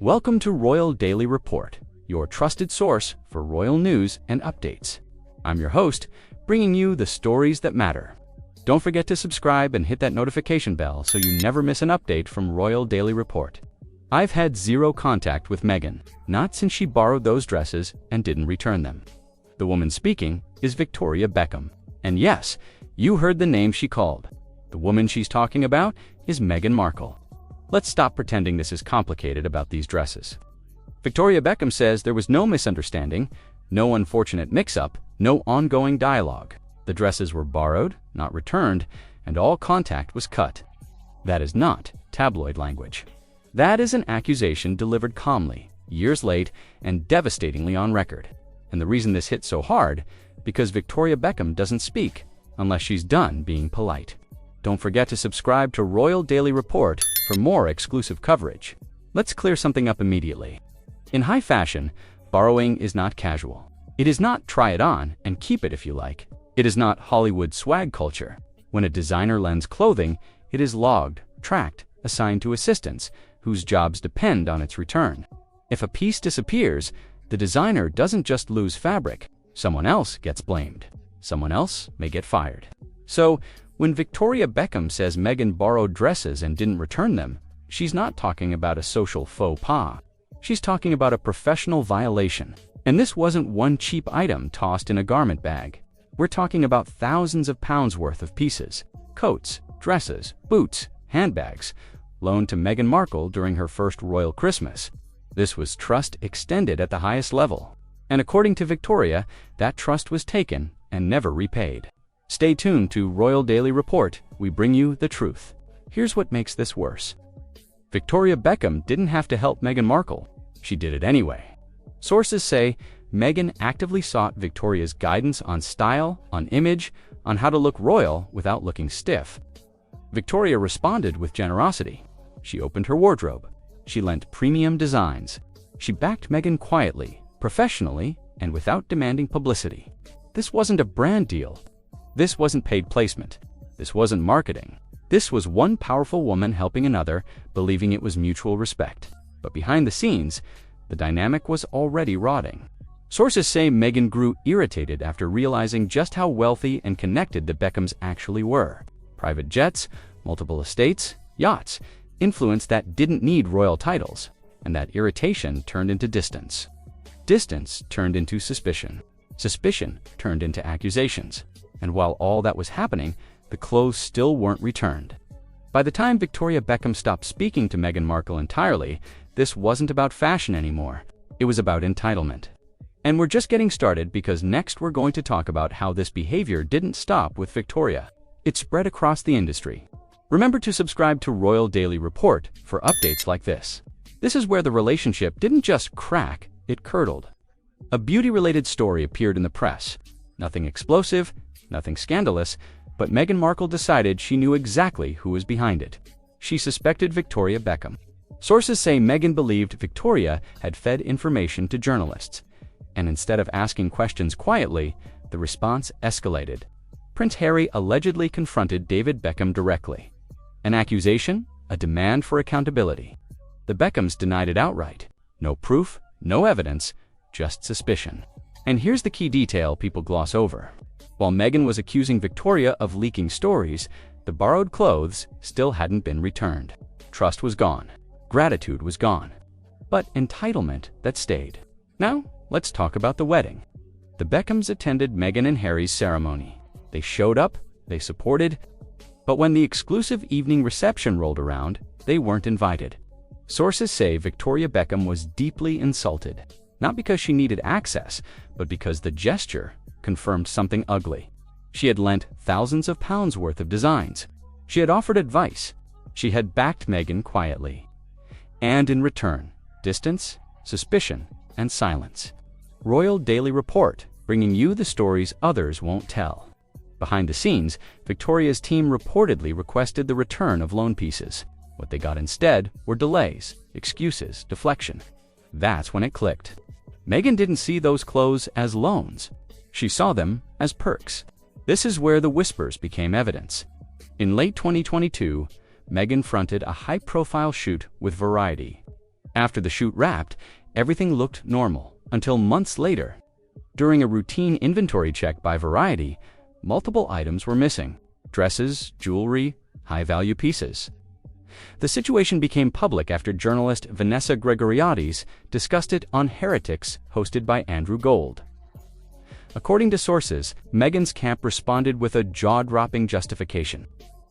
Welcome to Royal Daily Report, your trusted source for royal news and updates. I'm your host, bringing you the stories that matter. Don't forget to subscribe and hit that notification bell so you never miss an update from Royal Daily Report. I've had zero contact with Meghan, not since she borrowed those dresses and didn't return them. The woman speaking is Victoria Beckham. And yes, you heard the name she called. The woman she's talking about is Meghan Markle. Let's stop pretending this is complicated about these dresses. Victoria Beckham says there was no misunderstanding, no unfortunate mix-up, no ongoing dialogue. The dresses were borrowed, not returned, and all contact was cut. That is not tabloid language. That is an accusation delivered calmly, years late, and devastatingly on record. And the reason this hit so hard, because Victoria Beckham doesn't speak unless she's done being polite. Don't forget to subscribe to Royal Daily Report for more exclusive coverage. Let's clear something up immediately. In high fashion, borrowing is not casual. It is not try it on and keep it if you like. It is not Hollywood swag culture. When a designer lends clothing, it is logged, tracked, assigned to assistants, whose jobs depend on its return. If a piece disappears, the designer doesn't just lose fabric. Someone else gets blamed. Someone else may get fired. So, when Victoria Beckham says Meghan borrowed dresses and didn't return them, she's not talking about a social faux pas. She's talking about a professional violation. And this wasn't one cheap item tossed in a garment bag. We're talking about thousands of pounds worth of pieces, coats, dresses, boots, handbags, loaned to Meghan Markle during her first royal Christmas. This was trust extended at the highest level. And according to Victoria, that trust was taken and never repaid. Stay tuned to Royal Daily Report. We bring you the truth. Here's what makes this worse. Victoria Beckham didn't have to help Meghan Markle. She did it anyway. Sources say Meghan actively sought Victoria's guidance on style, on image, on how to look royal without looking stiff. Victoria responded with generosity. She opened her wardrobe. She lent premium designs. She backed Meghan quietly, professionally, and without demanding publicity. This wasn't a brand deal. This wasn't paid placement. This wasn't marketing. This was one powerful woman helping another, believing it was mutual respect. But behind the scenes, the dynamic was already rotting. Sources say Meghan grew irritated after realizing just how wealthy and connected the Beckhams actually were. Private jets, multiple estates, yachts, influence that didn't need royal titles. And that irritation turned into distance. Distance turned into suspicion. Suspicion turned into accusations. And while all that was happening, the clothes still weren't returned. By the time Victoria Beckham stopped speaking to Meghan Markle entirely, this wasn't about fashion anymore. It was about entitlement. And we're just getting started because next we're going to talk about how this behavior didn't stop with Victoria. It spread across the industry. Remember to subscribe to Royal Daily Report for updates like this. This is where the relationship didn't just crack, it curdled. A beauty-related story appeared in the press. Nothing explosive, nothing scandalous, but Meghan Markle decided she knew exactly who was behind it. She suspected Victoria Beckham. Sources say Meghan believed Victoria had fed information to journalists. And instead of asking questions quietly, the response escalated. Prince Harry allegedly confronted David Beckham directly. An accusation, a demand for accountability. The Beckhams denied it outright. No proof, no evidence, just suspicion. And here's the key detail people gloss over. While Meghan was accusing Victoria of leaking stories, the borrowed clothes still hadn't been returned. Trust was gone. Gratitude was gone. But entitlement that stayed. Now, let's talk about the wedding. The Beckhams attended Meghan and Harry's ceremony. They showed up, they supported, but when the exclusive evening reception rolled around, they weren't invited. Sources say Victoria Beckham was deeply insulted, not because she needed access, but because the gesture confirmed something ugly. She had lent thousands of pounds worth of designs. She had offered advice. She had backed Meghan quietly. And in return, distance, suspicion, and silence. Royal Daily Report, bringing you the stories others won't tell. Behind the scenes, Victoria's team reportedly requested the return of loan pieces. What they got instead were delays, excuses, deflection. That's when it clicked. Meghan didn't see those clothes as loans. She saw them as perks. This is where the whispers became evidence. In late 2022, Meghan fronted a high-profile shoot with Variety. After the shoot wrapped, everything looked normal, until months later. During a routine inventory check by Variety, multiple items were missing: dresses, jewelry, high-value pieces. The situation became public after journalist Vanessa Gregoriades discussed it on Heretics, hosted by Andrew Gold. According to sources, Meghan's camp responded with a jaw-dropping justification.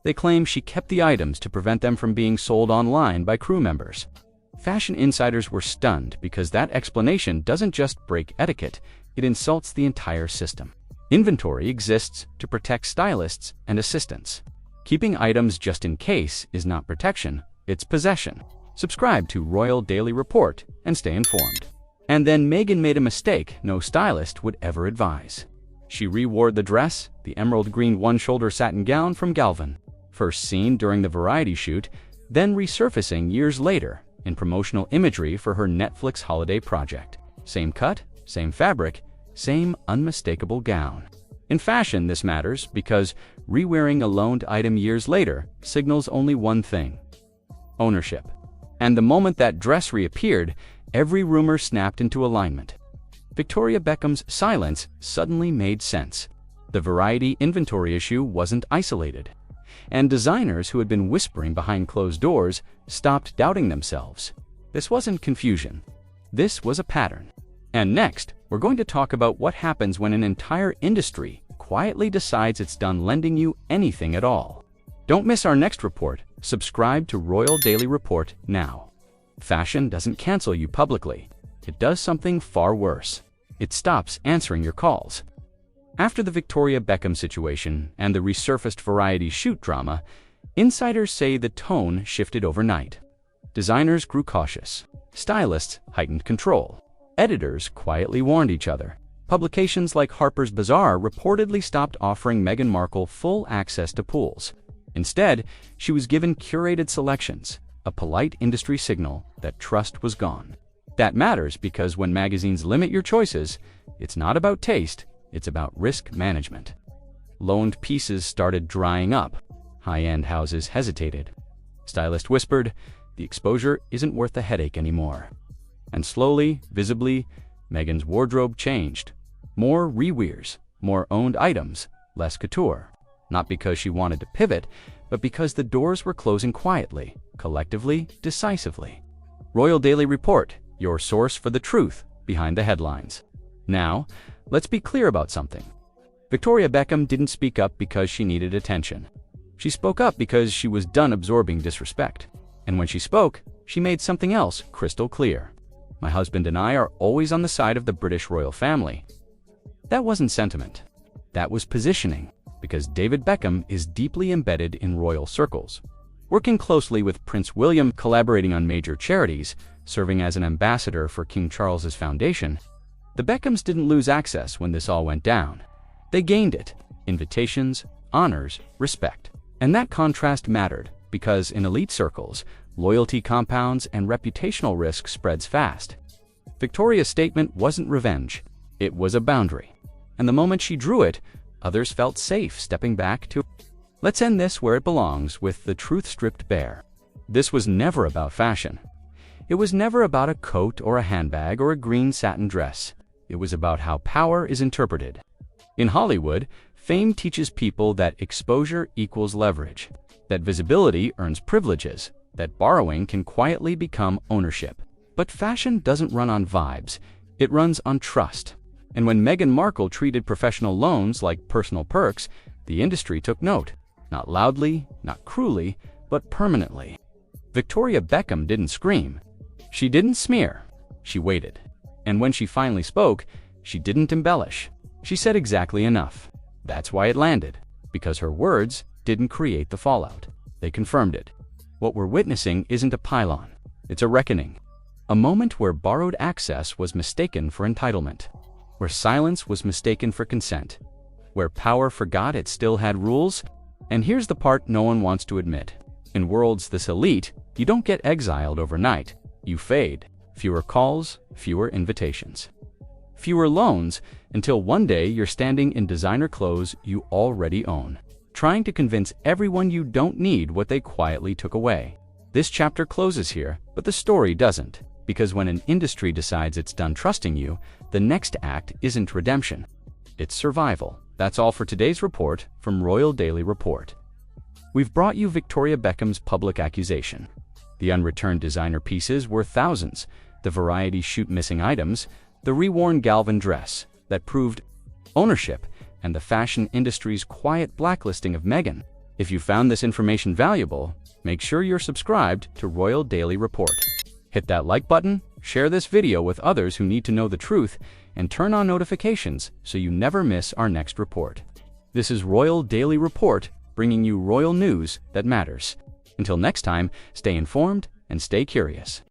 They claim she kept the items to prevent them from being sold online by crew members. Fashion insiders were stunned because that explanation doesn't just break etiquette, it insults the entire system. Inventory exists to protect stylists and assistants. Keeping items just in case is not protection, it's possession. Subscribe to Royal Daily Report and stay informed. And then Meghan made a mistake no stylist would ever advise. She re-wore the dress, the emerald green one-shoulder satin gown from Galvan, first seen during the Variety shoot, then resurfacing years later in promotional imagery for her Netflix holiday project. Same cut, same fabric, same unmistakable gown. In fashion, this matters because re-wearing a loaned item years later signals only one thing: ownership. And the moment that dress reappeared, every rumor snapped into alignment. Victoria Beckham's silence suddenly made sense. The Variety inventory issue wasn't isolated, and designers who had been whispering behind closed doors stopped doubting themselves. This wasn't confusion. This was a pattern. And next, we're going to talk about what happens when an entire industry quietly decides it's done lending you anything at all. Don't miss our next report. Subscribe to Royal Daily Report now. Fashion doesn't cancel you publicly. It does something far worse. It stops answering your calls. After the Victoria Beckham situation and the resurfaced Variety shoot drama, insiders say the tone shifted overnight. Designers grew cautious. Stylists heightened control. Editors quietly warned each other. Publications like Harper's Bazaar reportedly stopped offering Meghan Markle full access to pools. Instead, she was given curated selections, a polite industry signal that trust was gone. That matters because when magazines limit your choices, it's not about taste, it's about risk management. Loaned pieces started drying up. High-end houses hesitated. Stylist whispered, "The exposure isn't worth the headache anymore." And slowly, visibly, Meghan's wardrobe changed. More rewears, more owned items, less couture. Not because she wanted to pivot, but because the doors were closing quietly, collectively, decisively. Royal Daily Report, your source for the truth behind the headlines. Now, let's be clear about something. Victoria Beckham didn't speak up because she needed attention. She spoke up because she was done absorbing disrespect. And when she spoke, she made something else crystal clear. "My husband and I are always on the side of the British royal family." That wasn't sentiment. That was positioning, because David Beckham is deeply embedded in royal circles. Working closely with Prince William, collaborating on major charities, serving as an ambassador for King Charles's foundation, the Beckhams didn't lose access when this all went down. They gained it: invitations, honors, respect. And that contrast mattered, because in elite circles, loyalty compounds and reputational risk spreads fast. Victoria's statement wasn't revenge, it was a boundary. And the moment she drew it, others felt safe stepping back to. Let's end this where it belongs, with the truth stripped bare. This was never about fashion. It was never about a coat or a handbag or a green satin dress. It was about how power is interpreted. In Hollywood, fame teaches people that exposure equals leverage, that visibility earns privileges, that borrowing can quietly become ownership. But fashion doesn't run on vibes, it runs on trust. And when Meghan Markle treated professional loans like personal perks, the industry took note. Not loudly, not cruelly, but permanently. Victoria Beckham didn't scream. She didn't smear. She waited. And when she finally spoke, she didn't embellish. She said exactly enough. That's why it landed. Because her words didn't create the fallout. They confirmed it. What we're witnessing isn't a pylon. It's a reckoning. A moment where borrowed access was mistaken for entitlement. Where silence was mistaken for consent. Where power forgot it still had rules. And here's the part no one wants to admit. In worlds this elite, you don't get exiled overnight. You fade. Fewer calls, fewer invitations. Fewer loans, until one day you're standing in designer clothes you already own, trying to convince everyone you don't need what they quietly took away. This chapter closes here, but the story doesn't. Because when an industry decides it's done trusting you, the next act isn't redemption, it's survival. That's all for today's report from Royal Daily Report. We've brought you Victoria Beckham's public accusation, the unreturned designer pieces worth thousands, the variety shoot missing items, the reworn Galvan dress that proved ownership, and the fashion industry's quiet blacklisting of Meghan. If you found this information valuable, make sure you're subscribed to Royal Daily Report. Hit that like button, share this video with others who need to know the truth, and turn on notifications so you never miss our next report. This is Royal Daily Report, bringing you royal news that matters. Until next time, stay informed and stay curious.